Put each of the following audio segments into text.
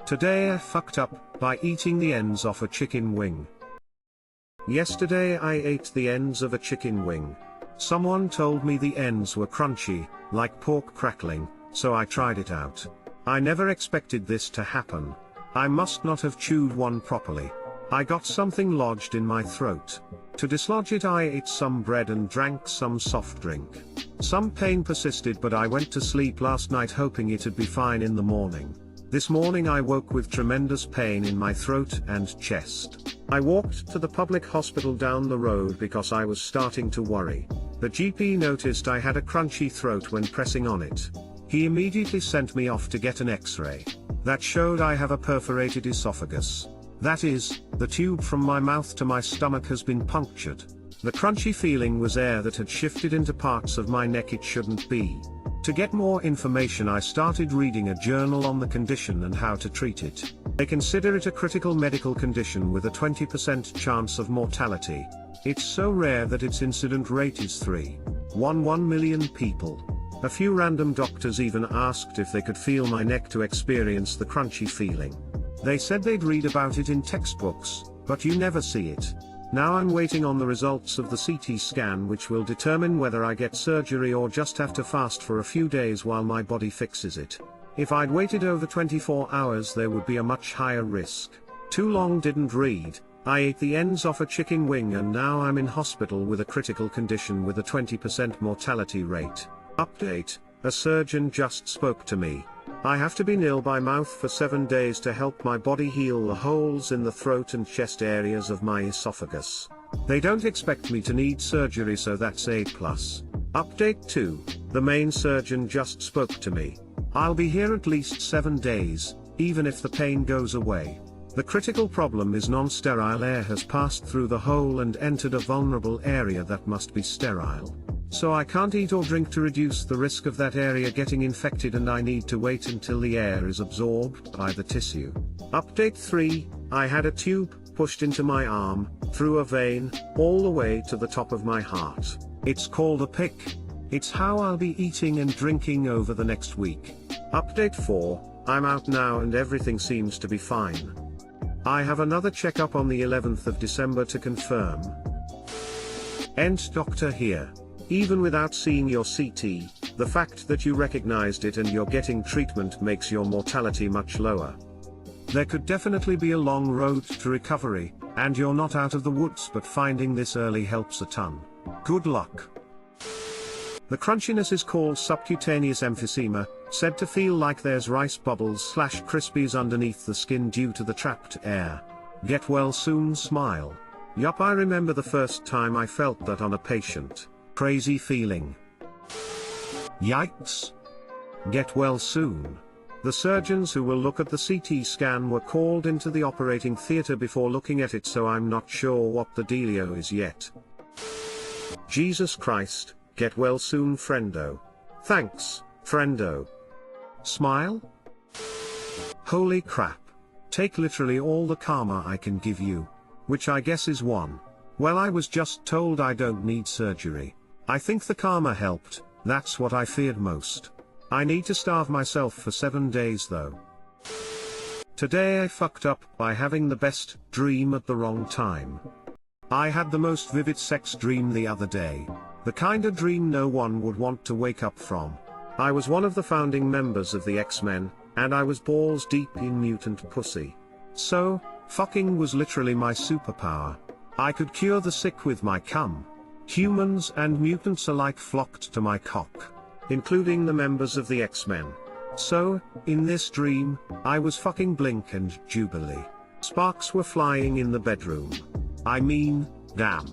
Today I fucked up by eating the ends off a chicken wing. Yesterday I ate the ends of a chicken wing. Someone told me the ends were crunchy, like pork crackling, so I tried it out. I never expected this to happen. I must not have chewed one properly. I got something lodged in my throat. To dislodge it I ate some bread and drank some soft drink. Some pain persisted, but I went to sleep last night hoping it'd be fine in the morning. This morning I woke with tremendous pain in my throat and chest. I walked to the public hospital down the road because I was starting to worry. The GP noticed I had a crunchy throat when pressing on it. He immediately sent me off to get an X-ray. That showed I have a perforated esophagus. That is, the tube from my mouth to my stomach has been punctured. The crunchy feeling was air that had shifted into parts of my neck it shouldn't be. To get more information I started reading a journal on the condition and how to treat it. They consider it a critical medical condition with a 20% chance of mortality. It's so rare that its incident rate is 1 million people. A few random doctors even asked if they could feel my neck to experience the crunchy feeling. They said they'd read about it in textbooks, but you never see it. Now I'm waiting on the results of the CT scan, which will determine whether I get surgery or just have to fast for a few days while my body fixes it. If I'd waited over 24 hours there would be a much higher risk. Too long didn't read. I ate the ends off a chicken wing and now I'm in hospital with a critical condition with a 20% mortality rate. Update: a surgeon just spoke to me. I have to be nil by mouth for 7 days to help my body heal the holes in the throat and chest areas of my esophagus. They don't expect me to need surgery, so that's A+. Update 2, the main surgeon just spoke to me. I'll be here at least 7 days, even if the pain goes away. The critical problem is non-sterile air has passed through the hole and entered a vulnerable area that must be sterile. So I can't eat or drink to reduce the risk of that area getting infected, and I need to wait until the air is absorbed by the tissue. Update 3, I had a tube pushed into my arm, through a vein, all the way to the top of my heart. It's called a PIC. It's how I'll be eating and drinking over the next week. Update 4, I'm out now and everything seems to be fine. I have another checkup on the 11th of December to confirm. End doctor here. Even without seeing your CT, the fact that you recognized it and you're getting treatment makes your mortality much lower. There could definitely be a long road to recovery, and you're not out of the woods, but finding this early helps a ton. Good luck. The crunchiness is called subcutaneous emphysema, said to feel like there's rice bubbles/crispies underneath the skin due to the trapped air. Get well soon, smile. Yup, I remember the first time I felt that on a patient. Crazy feeling. Yikes. Get well soon. The surgeons who will look at the CT scan were called into the operating theater before looking at it, so I'm not sure what the dealio is yet. Jesus Christ, get well soon, friendo. Thanks, friendo. Smile? Holy crap. Take literally all the karma I can give you. Which I guess is 1. Well, I was just told I don't need surgery. I think the karma helped, that's what I feared most. I need to starve myself for 7 days though. Today I fucked up by having the best dream at the wrong time. I had the most vivid sex dream the other day. The kind of dream no one would want to wake up from. I was one of the founding members of the X-Men, and I was balls deep in mutant pussy. So, fucking was literally my superpower. I could cure the sick with my cum. Humans and mutants alike flocked to my cock, including the members of the X-Men. So, in this dream, I was fucking Blink and Jubilee. Sparks were flying in the bedroom. I mean, damn.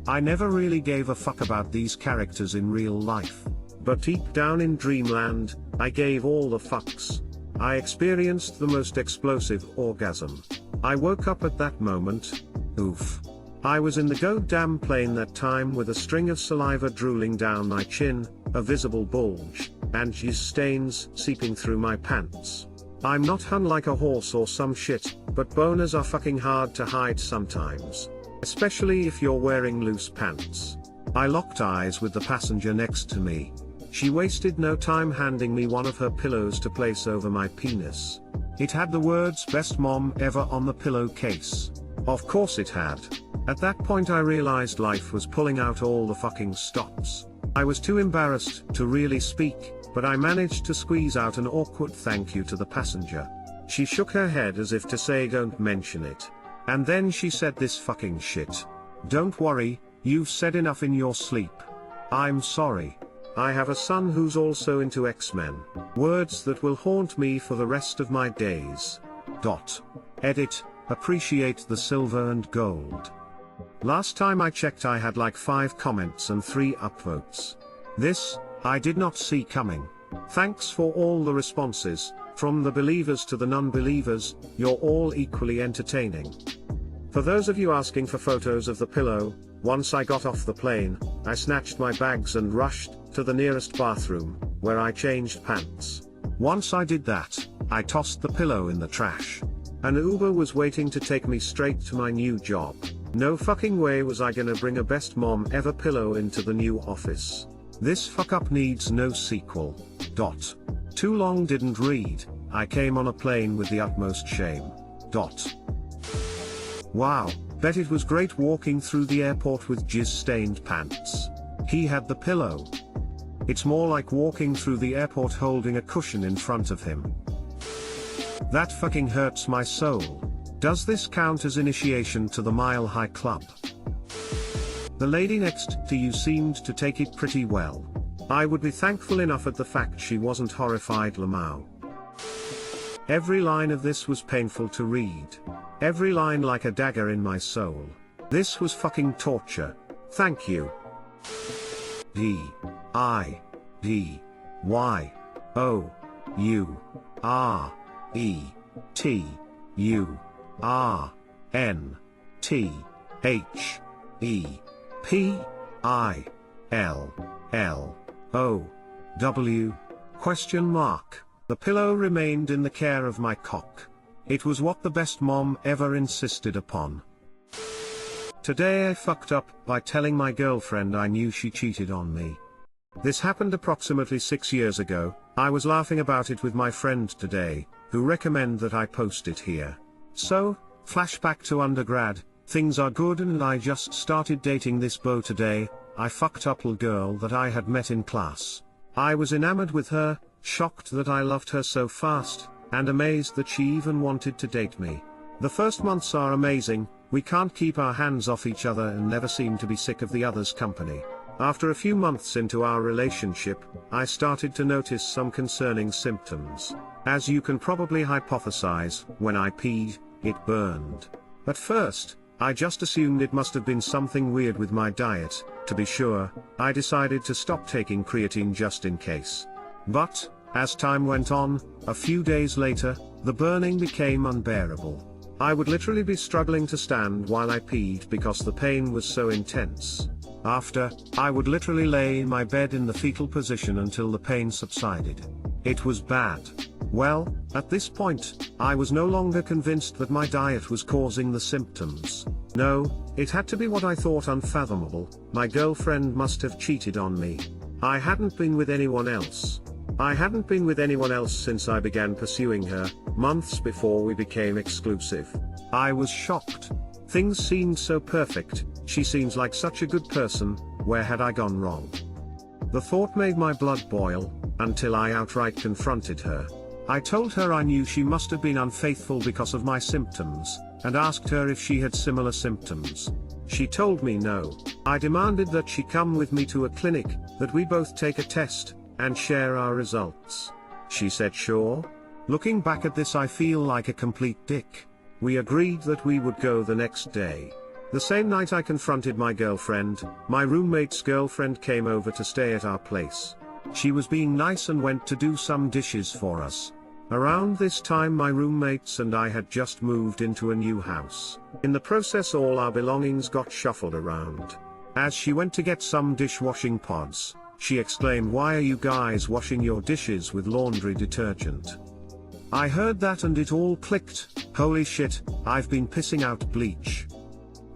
I never really gave a fuck about these characters in real life. But deep down in dreamland, I gave all the fucks. I experienced the most explosive orgasm. I woke up at that moment. Oof. I was in the goddamn plane that time with a string of saliva drooling down my chin, a visible bulge, and jizz stains seeping through my pants. I'm not hung like a horse or some shit, but boners are fucking hard to hide sometimes. Especially if you're wearing loose pants. I locked eyes with the passenger next to me. She wasted no time handing me one of her pillows to place over my penis. It had the words "Best Mom Ever" on the pillowcase. Of course it had. At that point I realized life was pulling out all the fucking stops. I was too embarrassed to really speak, but I managed to squeeze out an awkward thank you to the passenger. She shook her head as if to say don't mention it. And then she said this fucking shit. "Don't worry, you've said enough in your sleep. I'm sorry. I have a son who's also into X-Men. Words that will haunt me for the rest of my days. Edit, appreciate the silver and gold." Last time I checked I had like 5 comments and 3 upvotes. This, I did not see coming. Thanks for all the responses, from the believers to the non-believers, you're all equally entertaining. For those of you asking for photos of the pillow, once I got off the plane, I snatched my bags and rushed to the nearest bathroom, where I changed pants. Once I did that, I tossed the pillow in the trash. An Uber was waiting to take me straight to my new job. No fucking way was I gonna bring a Best Mom Ever pillow into the new office. This fuck up needs no sequel. Too long didn't read, I came on a plane with the utmost shame. Wow, bet it was great walking through the airport with jizz-stained pants. He had the pillow. It's more like walking through the airport holding a cushion in front of him. That fucking hurts my soul. Does this count as initiation to the Mile High Club? The lady next to you seemed to take it pretty well. I would be thankful enough at the fact she wasn't horrified. Lamau. Every line of this was painful to read. Every line like a dagger in my soul. This was fucking torture. Thank you. DIVURENTPILLOW? Question mark. The pillow remained in the care of my cock. It was what the Best Mom Ever insisted upon. Today I fucked up by telling my girlfriend I knew she cheated on me. This happened approximately 6 years ago. I was laughing about it with my friend today, who recommended that I post it here. So, flashback to undergrad, things are good and I just started dating this beau today. I fucked up a girl that I had met in class. I was enamored with her, shocked that I loved her so fast, and amazed that she even wanted to date me. The first months are amazing, we can't keep our hands off each other and never seem to be sick of the other's company. After a few months into our relationship, I started to notice some concerning symptoms. As you can probably hypothesize, when I peed, it burned. At first, I just assumed it must have been something weird with my diet. To be sure, I decided to stop taking creatine just in case. But, as time went on, a few days later, the burning became unbearable. I would literally be struggling to stand while I peed because the pain was so intense. After, I would literally lay in my bed in the fetal position until the pain subsided. It was bad. Well, at this point, I was no longer convinced that my diet was causing the symptoms. No, it had to be what I thought unfathomable. My girlfriend must have cheated on me. I hadn't been with anyone else. I hadn't been with anyone else since I began pursuing her, months before we became exclusive. I was shocked. Things seemed so perfect, she seems like such a good person, where had I gone wrong? The thought made my blood boil, until I outright confronted her. I told her I knew she must have been unfaithful because of my symptoms, and asked her if she had similar symptoms. She told me no. I demanded that she come with me to a clinic, that we both take a test, and share our results. She said sure. Looking back at this I feel like a complete dick. We agreed that we would go the next day. The same night I confronted my girlfriend, my roommate's girlfriend came over to stay at our place. She was being nice and went to do some dishes for us. Around this time my roommates and I had just moved into a new house. In the process all our belongings got shuffled around. As she went to get some dishwashing pods, she exclaimed, "Why are you guys washing your dishes with laundry detergent?" I heard that and it all clicked. Holy shit, I've been pissing out bleach.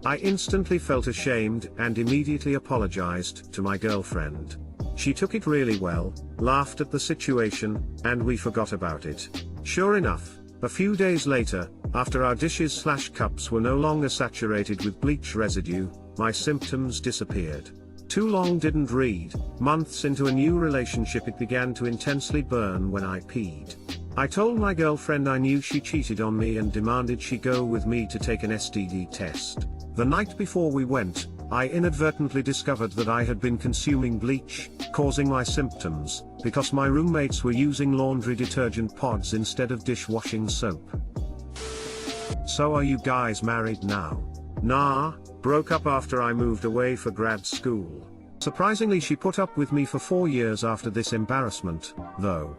I instantly felt ashamed and immediately apologized to my girlfriend. She took it really well, laughed at the situation, and we forgot about it. Sure enough, A few days later, after our dishes/cups were no longer saturated with bleach residue, my symptoms disappeared. Too long didn't read. Months into a new relationship it began to intensely burn when I peed. I told my girlfriend I knew she cheated on me and demanded she go with me to take an STD test. The night before we went, I inadvertently discovered that I had been consuming bleach, causing my symptoms, because my roommates were using laundry detergent pods instead of dishwashing soap. So are you guys married now? Nah, broke up after I moved away for grad school. Surprisingly she put up with me for 4 years after this embarrassment, though.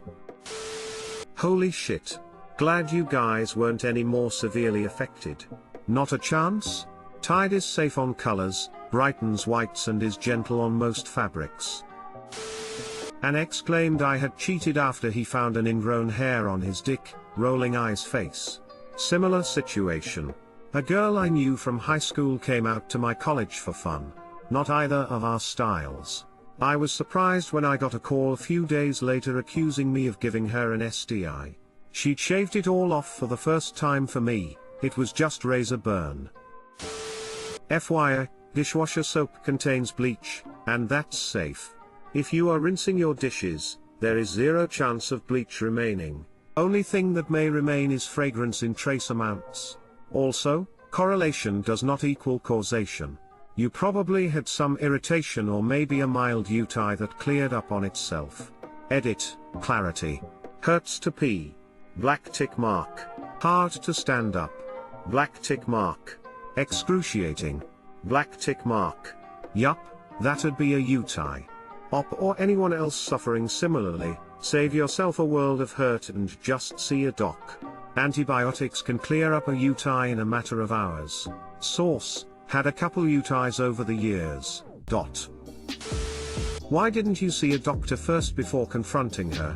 Holy shit. Glad you guys weren't any more severely affected. Not a chance? Tide is safe on colors, brightens whites and is gentle on most fabrics. An ex claimed I had cheated after he found an ingrown hair on his dick, rolling eyes face. Similar situation. A girl I knew from high school came out to my college for fun. Not either of our styles. I was surprised when I got a call a few days later accusing me of giving her an STI. She'd shaved it all off for the first time for me, it was just razor burn. FYI, dishwasher soap contains bleach, and that's safe. If you are rinsing your dishes, there is 0 chance of bleach remaining. Only thing that may remain is fragrance in trace amounts. Also, correlation does not equal causation. You probably had some irritation or maybe a mild UTI that cleared up on itself. Edit, clarity. Hurts to pee. Black tick mark. Hard to stand up. Black tick mark. Excruciating. Black tick mark. Yup, that'd be a UTI. Op or anyone else suffering similarly, save yourself a world of hurt and just see a doc. Antibiotics can clear up a UTI in a matter of hours. Source, had a couple UTIs over the years. Why didn't you see a doctor first before confronting her?